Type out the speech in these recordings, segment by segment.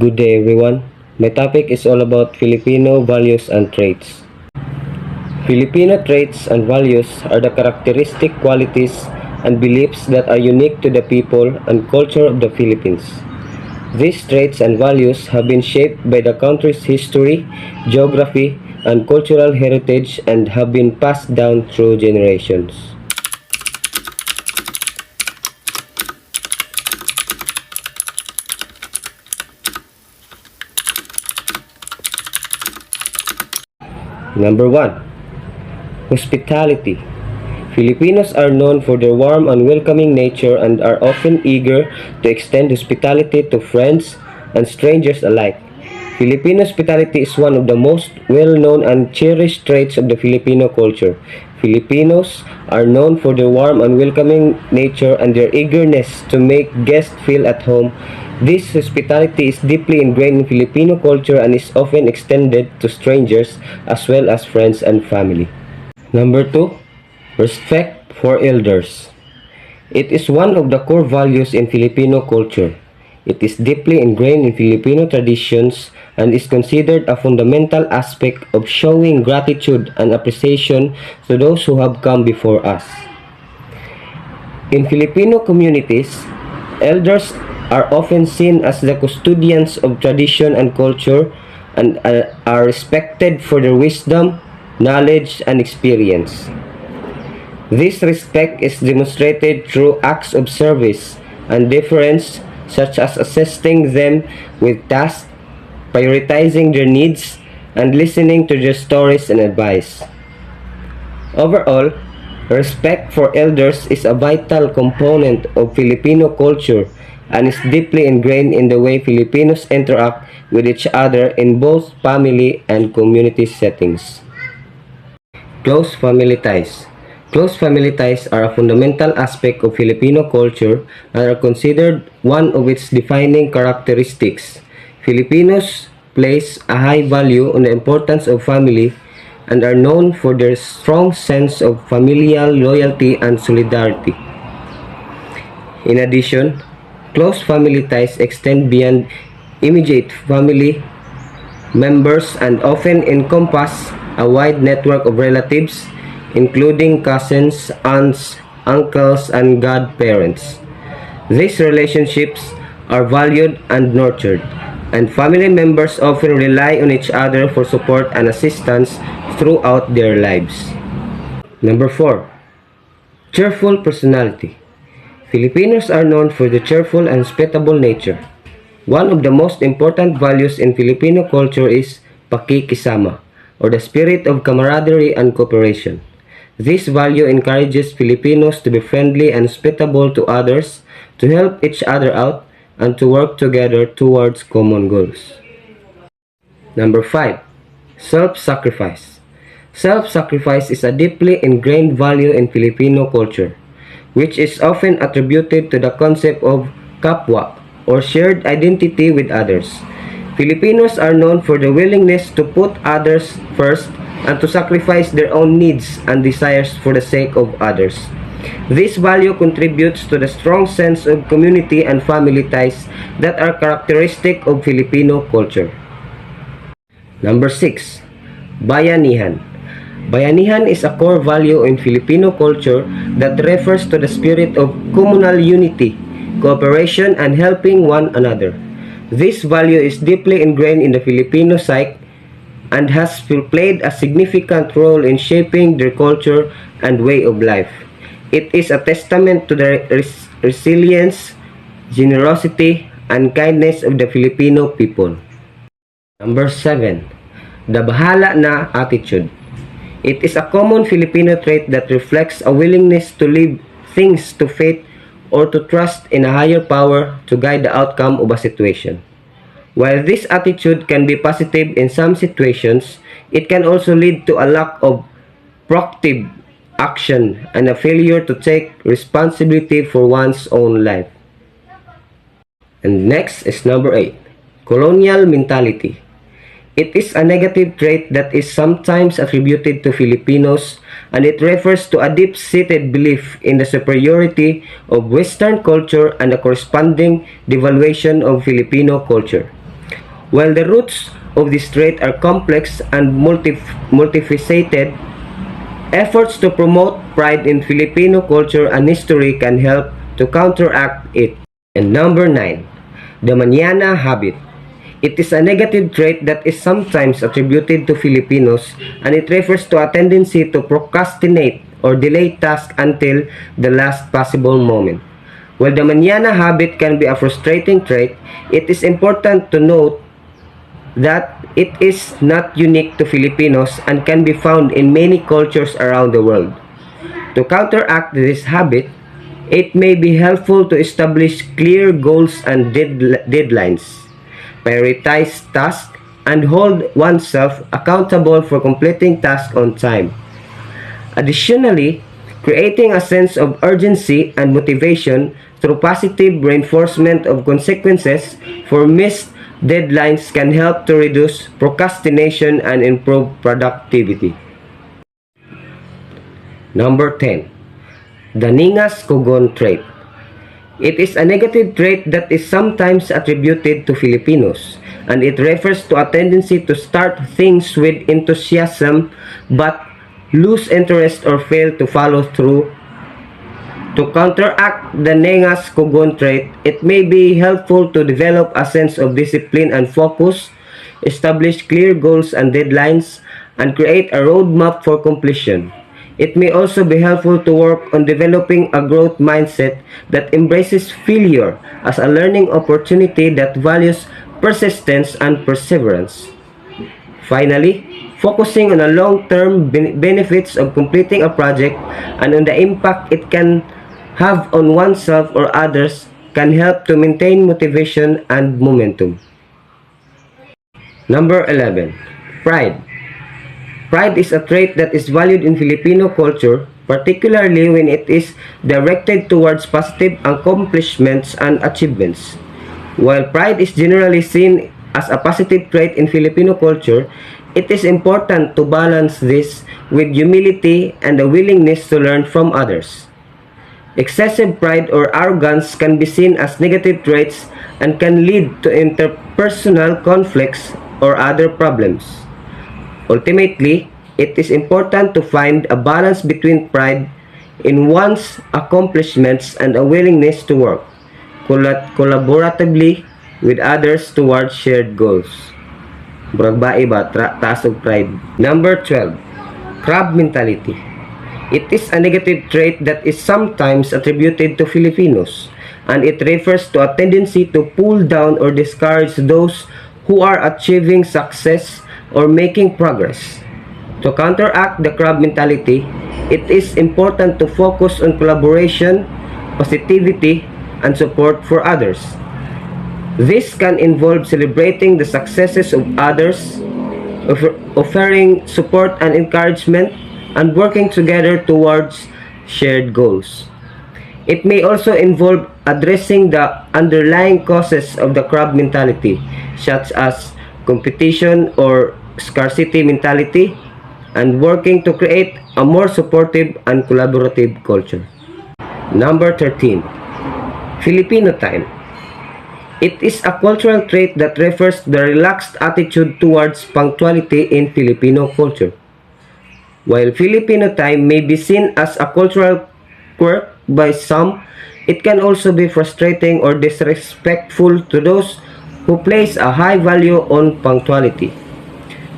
Good day everyone. My topic is all about Filipino values and traits. Filipino traits and values are the characteristic qualities and beliefs that are unique to the people and culture of the Philippines. These traits and values have been shaped by the country's history, geography, and cultural heritage and have been passed down through generations. Number 1. Hospitality. Filipinos are known for their warm and welcoming nature and are often eager to extend hospitality to friends and strangers alike. Filipino hospitality is one of the most well-known and cherished traits of the Filipino culture. Filipinos are known for their warm and welcoming nature and their eagerness to make guests feel at home. This hospitality is deeply ingrained in Filipino culture and is often extended to strangers as well as friends and family. Number 2. Respect for elders. It is one of the core values in Filipino culture. It is deeply ingrained in Filipino traditions and is considered a fundamental aspect of showing gratitude and appreciation to those who have come before us. In Filipino communities, elders are often seen as the custodians of tradition and culture and are respected for their wisdom, knowledge, and experience. This respect is demonstrated through acts of service and deference, such as assisting them with tasks, prioritizing their needs, and listening to their stories and advice. Overall, respect for elders is a vital component of Filipino culture and is deeply ingrained in the way Filipinos interact with each other in both family and community settings. Close family ties. Close family ties are a fundamental aspect of Filipino culture and are considered one of its defining characteristics. Filipinos place a high value on the importance of family and are known for their strong sense of familial loyalty and solidarity. In addition, close family ties extend beyond immediate family members and often encompass a wide network of relatives, including cousins, aunts, uncles, and godparents. These relationships are valued and nurtured, and family members often rely on each other for support and assistance throughout their lives. Number 4. Cheerful personality. Filipinos are known for their cheerful and hospitable nature. One of the most important values in Filipino culture is pakikisama, or the spirit of camaraderie and cooperation. This value encourages Filipinos to be friendly and hospitable to others, to help each other out, and to work together towards common goals. Number 5. Self-sacrifice. Self-sacrifice is a deeply ingrained value in Filipino culture, which is often attributed to the concept of kapwa, or shared identity with others. Filipinos are known for their willingness to put others first and to sacrifice their own needs and desires for the sake of others. This value contributes to the strong sense of community and family ties that are characteristic of Filipino culture. Number 6. Bayanihan. Bayanihan is a core value in Filipino culture that refers to the spirit of communal unity, cooperation, and helping one another. This value is deeply ingrained in the Filipino psyche and has played a significant role in shaping their culture and way of life. It is a testament to the resilience, generosity, and kindness of the Filipino people. Number 7. The bahala na attitude. It is a common Filipino trait that reflects a willingness to leave things to fate or to trust in a higher power to guide the outcome of a situation. While this attitude can be positive in some situations, it can also lead to a lack of proactive action and a failure to take responsibility for one's own life. And next is number 8. Colonial mentality. It is a negative trait that is sometimes attributed to Filipinos, and it refers to a deep-seated belief in the superiority of Western culture and the corresponding devaluation of Filipino culture. While the roots of this trait are complex and multifaceted, efforts to promote pride in Filipino culture and history can help to counteract it. And number 9, the mañana habit. It is a negative trait that is sometimes attributed to Filipinos, and it refers to a tendency to procrastinate or delay tasks until the last possible moment. While the mañana habit can be a frustrating trait, it is important to note that it is not unique to Filipinos and can be found in many cultures around the world. To counteract this habit, it may be helpful to establish clear goals and deadlines, prioritize tasks, and hold oneself accountable for completing tasks on time. Additionally, creating a sense of urgency and motivation through positive reinforcement of consequences for missed deadlines can help to reduce procrastination and improve productivity. Number 10. The Ningas Kugon trait. It is a negative trait that is sometimes attributed to Filipinos, and it refers to a tendency to start things with enthusiasm but lose interest or fail to follow through. To counteract the Ningas Kugon trait, it may be helpful to develop a sense of discipline and focus, establish clear goals and deadlines, and create a roadmap for completion. It may also be helpful to work on developing a growth mindset that embraces failure as a learning opportunity that values persistence and perseverance. Finally, focusing on the long-term benefits of completing a project and on the impact it can have on oneself or others can help to maintain motivation and momentum. Number 11. Pride. Pride is a trait that is valued in Filipino culture, particularly when it is directed towards positive accomplishments and achievements. While pride is generally seen as a positive trait in Filipino culture, it is important to balance this with humility and a willingness to learn from others. Excessive pride or arrogance can be seen as negative traits and can lead to interpersonal conflicts or other problems. Ultimately, it is important to find a balance between pride in one's accomplishments and a willingness to work collaboratively with others towards shared goals. Bragbae ba? Taas og pride. Number 12. Crab mentality. It is a negative trait that is sometimes attributed to Filipinos, and it refers to a tendency to pull down or discourage those who are achieving success or making progress. To counteract the crab mentality, it is important to focus on collaboration, positivity, and support for others. This can involve celebrating the successes of others, offering support and encouragement, and working together towards shared goals. It may also involve addressing the underlying causes of the crab mentality, such as competition or scarcity mentality, and working to create a more supportive and collaborative culture. Number 13. Filipino time. It is a cultural trait that refers to the relaxed attitude towards punctuality in Filipino culture. While Filipino time may be seen as a cultural quirk by some, it can also be frustrating or disrespectful to those who place a high value on punctuality.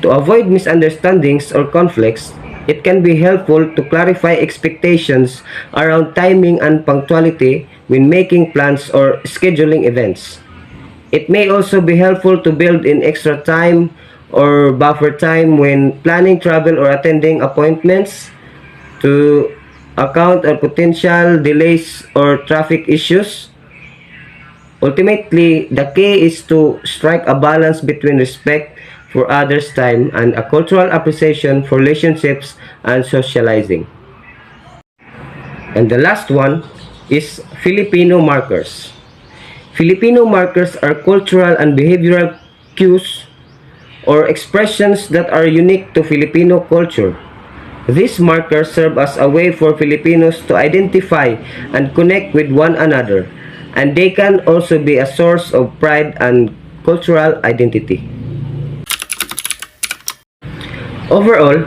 To avoid misunderstandings or conflicts, it can be helpful to clarify expectations around timing and punctuality when making plans or scheduling events. It may also be helpful to build in extra time or buffer time when planning travel or attending appointments to account for potential delays or traffic issues. Ultimately, the key is to strike a balance between respect for others' time and a cultural appreciation for relationships and socializing. And the last one is Filipino markers. Filipino markers are cultural and behavioral cues or expressions that are unique to Filipino culture. These markers serve as a way for Filipinos to identify and connect with one another, and they can also be a source of pride and cultural identity. Overall,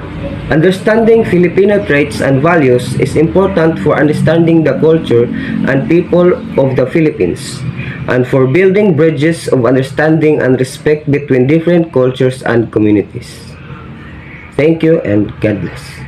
understanding Filipino traits and values is important for understanding the culture and people of the Philippines, and for building bridges of understanding and respect between different cultures and communities. Thank you and God bless.